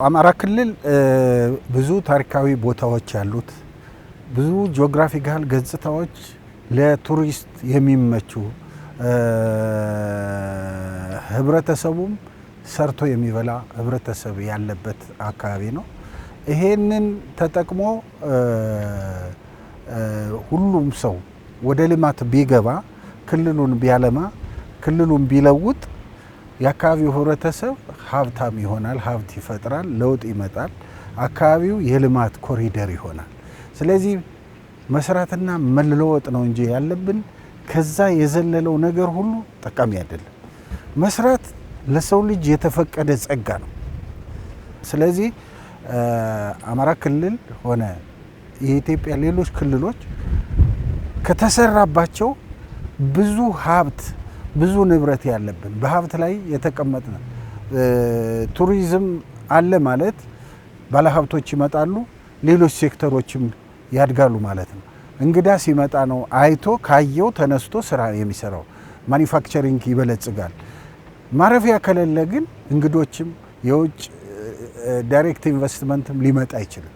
አማራ ክልል ብዙ ታሪካዊ ቦታዎች ያሉት ብዙ ጂኦግራፊካል ገጽታዎች ለቱሪስት የሚመቹ ህብረተሰቡም ሰርቶ የሚበላ ህብረተሰብ ያለበት አካባቢ ነው። ይሄንን ተጠቅሞ ሁሉም ሰው ወደ ልማት ቢገባ ክልሉን ቢያለማ ክልሉን ቢለውጥ የአካባቢው ህብረተሰብ ሀብታም ይሆናል፣ ሀብት ይፈጥራል፣ ለውጥ ይመጣል፣ አካባቢው የልማት ኮሪደር ይሆናል። ስለዚህ መስራትና መለወጥ ነው እንጂ ያለብን ከዛ የዘለለው ነገር ሁሉ ጠቃሚ አይደለም። መስራት ለሰው ልጅ የተፈቀደ ጸጋ ነው። ስለዚህ አማራ ክልል ሆነ የኢትዮጵያ ሌሎች ክልሎች ከተሰራባቸው ብዙ ሀብት ብዙ ንብረት ያለብን በሀብት ላይ የተቀመጥን ቱሪዝም አለ ማለት ባለሀብቶች ይመጣሉ፣ ሌሎች ሴክተሮችም ያድጋሉ ማለት ነው። እንግዳ ሲመጣ ነው አይቶ ካየው ተነስቶ ስራ የሚሰራው፣ ማኒፋክቸሪንግ ይበለጽጋል። ማረፊያ ከሌለ ግን እንግዶችም የውጭ ዳይሬክት ኢንቨስትመንትም ሊመጣ አይችልም።